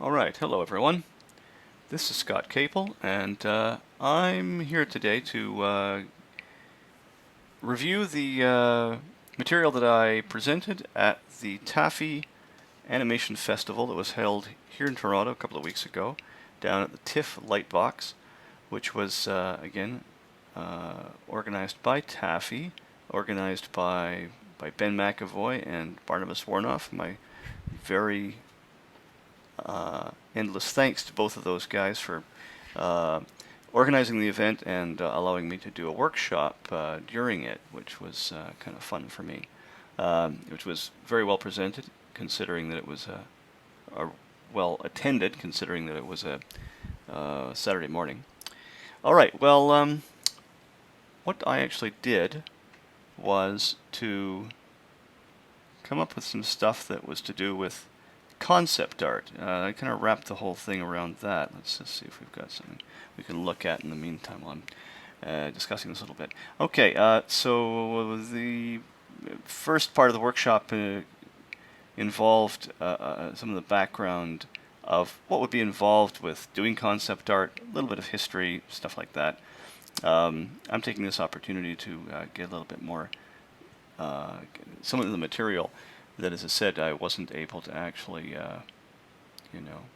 Alright, hello everyone. This is Scott Capel, and I'm here today to review the material that I presented at the TAAFI Animation Festival that was held here in Toronto a couple of weeks ago, down at the TIFF Lightbox, which was, again, organized by TAAFI, organized by Ben McAvoy and Barnabas Warnoff, my very endless thanks to both of those guys for organizing the event and allowing me to do a workshop during it, which was kind of fun for me, which was very well presented, considering that it was well attended, considering that it was a Saturday morning. All right, well, what I actually did was to come up with some stuff that was to do with concept art. I kind of wrapped the whole thing around that. Let's just see if we've got something we can look at in the meantime while I'm discussing this a little bit. Okay, so the first part of the workshop involved some of the background of what would be involved with doing concept art, a little bit of history, stuff like that. I'm taking this opportunity to get a little bit more some of the material that, as I said, I wasn't able to actually,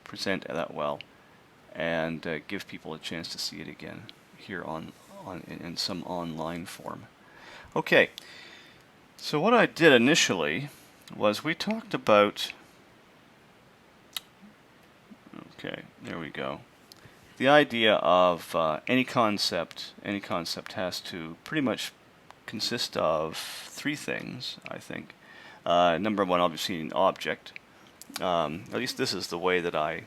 present that well, and give people a chance to see it again here in some online form. Okay, so what I did initially was we talked about. Okay, there we go. The idea of any concept has to pretty much consist of three things, I think. Number one, obviously, an object. At least this is the way that I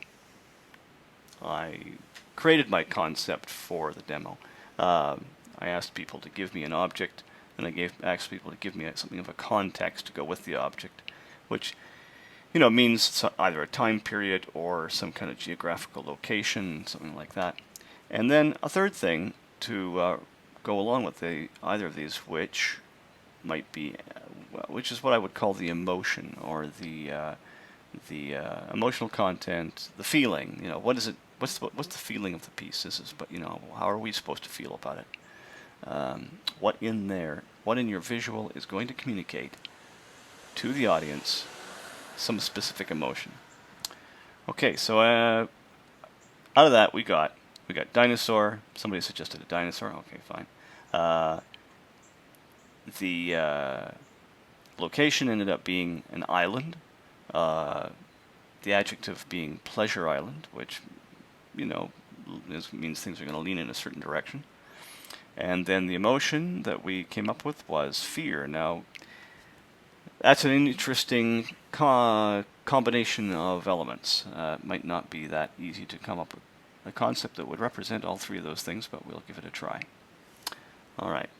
created my concept for the demo. I asked people to give me an object, and I asked people to give me something of a context to go with the object, which means either a time period or some kind of geographical location, something like that. And then a third thing to go along with either of these, which might be, which is what I would call the emotion, or the emotional content, the feeling. What is it? What's the feeling of the piece? But how are we supposed to feel about it? What in your visual is going to communicate to the audience some specific emotion? Okay, so out of that we got dinosaur. Somebody suggested a dinosaur. Okay, fine. The location ended up being an island. The adjective being pleasure island, which means things are going to lean in a certain direction. And then the emotion that we came up with was fear. Now, that's an interesting combination of elements. It might not be that easy to come up with a concept that would represent all three of those things, but we'll give it a try. All right.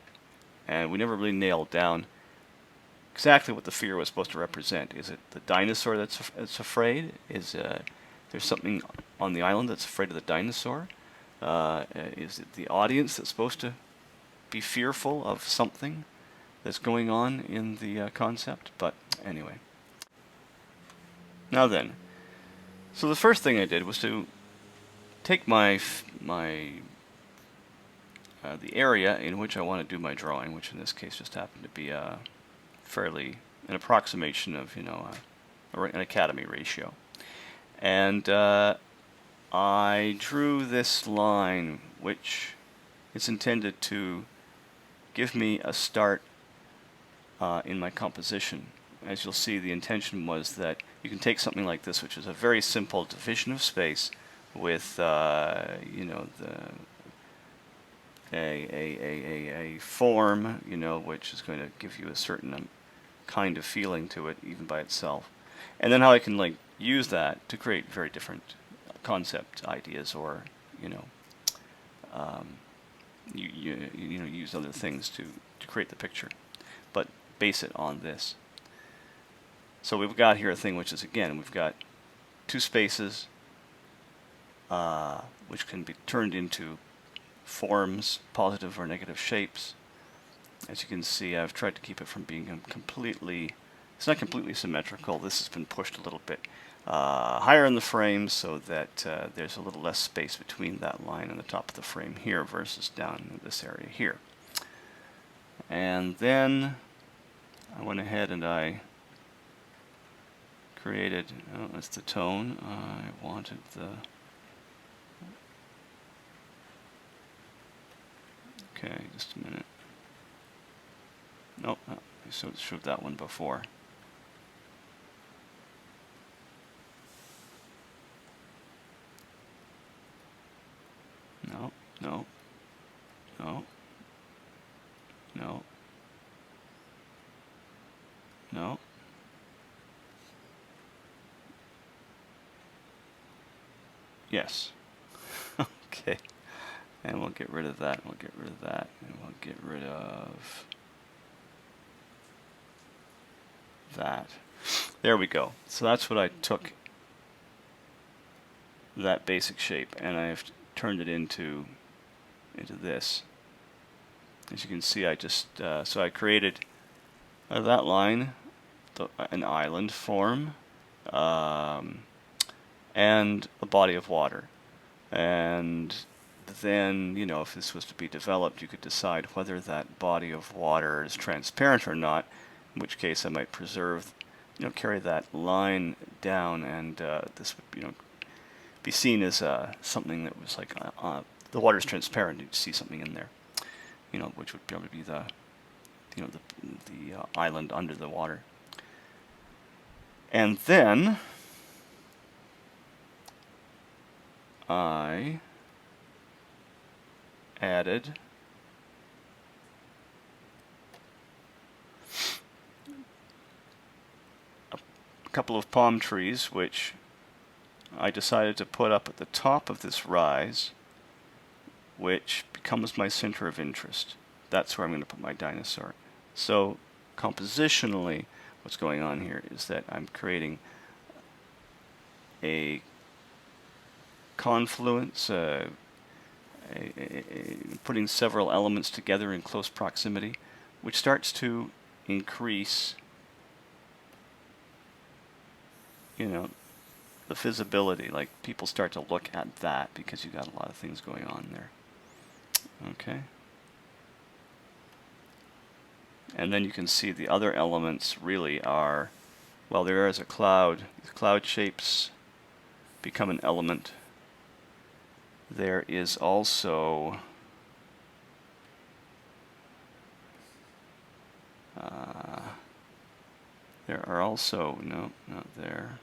And we never really nailed down exactly what the fear was supposed to represent. Is it the dinosaur that's afraid? Is there something on the island that's afraid of the dinosaur? Is it the audience that's supposed to be fearful of something that's going on in the concept? But anyway. Now then, so the first thing I did was to take the area in which I want to do my drawing, which in this case just happened to be an approximation of an academy ratio, and I drew this line, which is intended to give me a start in my composition. As you'll see, the intention was that you can take something like this, which is a very simple division of space with a form, which is going to give you a certain kind of feeling to it, even by itself. And then how I can use that to create very different concept ideas, or use other things to create the picture, but base it on this. So we've got here a thing which is, again, we've got two spaces which can be turned into forms, positive or negative shapes. As you can see, I've tried to keep it from being completely It's not completely symmetrical. This has been pushed a little bit higher in the frame so that there's a little less space between that line and the top of the frame here versus down in this area here. And then I went ahead and I created, oh, that's the tone. I wanted the, okay, just a minute. Nope, I showed that one before. No, no, no, no, no. Yes. Okay. And we'll get rid of that, and we'll get rid of that, and we'll get rid of that. There we go. So that's what I took that basic shape, and I've turned it into this. As you can see, I just so I created that line, an island form, and a body of water. And then, you know, if this was to be developed, you could decide whether that body of water is transparent or not, in which case I might preserve, you know, carry that line down, and this would, you know, be seen as something that was like the water is transparent. You'd see something in there, you know, which would probably be the, you know, the island under the water. And then I added a couple of palm trees, which I decided to put up at the top of this rise, which becomes my center of interest. That's where I'm going to put my dinosaur. So compositionally, what's going on here is that I'm creating a confluence, putting several elements together in close proximity, which starts to increase, you know, the visibility. Like, people start to look at that because you got a lot of things going on there. Okay. And then you can see the other elements really are, well, there is a cloud. The cloud shapes become an element. There is also there are also, no, not there.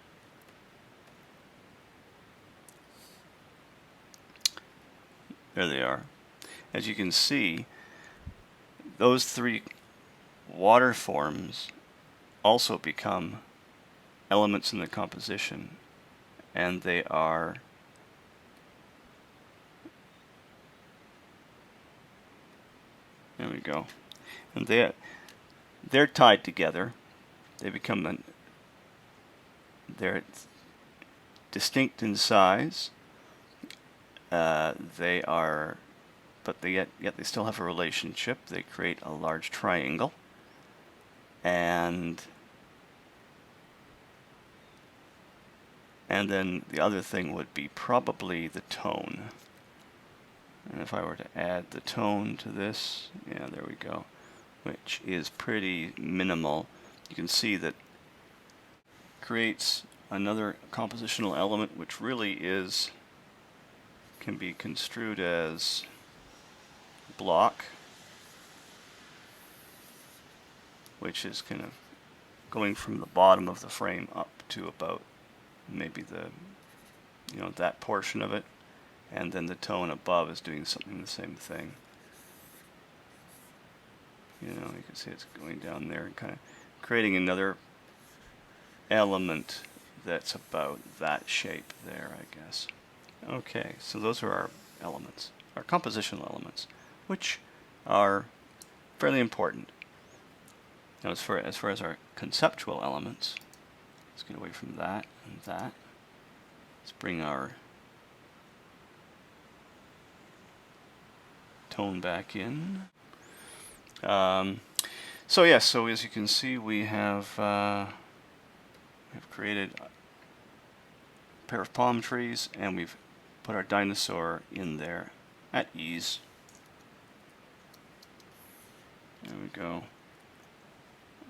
There they are. As you can see, those three water forms also become elements in the composition, and they are there we go. And they're tied together. They become they're distinct in size. They are, but yet they still have a relationship. They create a large triangle, and then the other thing would be probably the tone. And if I were to add the tone to this, yeah, there we go, which is pretty minimal. You can see that creates another compositional element, which really can be construed as block, which is kind of going from the bottom of the frame up to about maybe that portion of it, and then the tone above is doing something the same thing. You know, you can see it's going down there and kind of creating another element that's about that shape there, I guess. Okay, so those are our elements, our compositional elements, which are fairly important. Now, as far as our conceptual elements, let's get away from that and that. Let's bring our tone back in. So yes, so as you can see, we have created a pair of palm trees, and we've put our dinosaur in there at ease. There we go.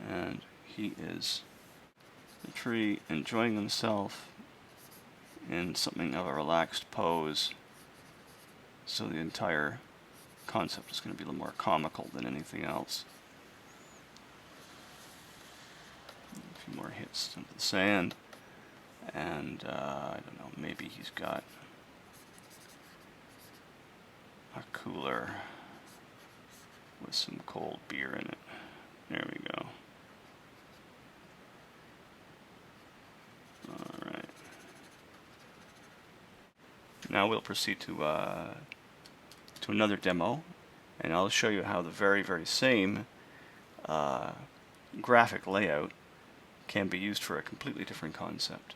And he is the tree enjoying himself in something of a relaxed pose. So the entire concept is going to be a little more comical than anything else. A few more hits into the sand. And I don't know, maybe he's got a cooler with some cold beer in it. There we go. Alright. Now we'll proceed to another demo, and I'll show you how the very, very same graphic layout can be used for a completely different concept.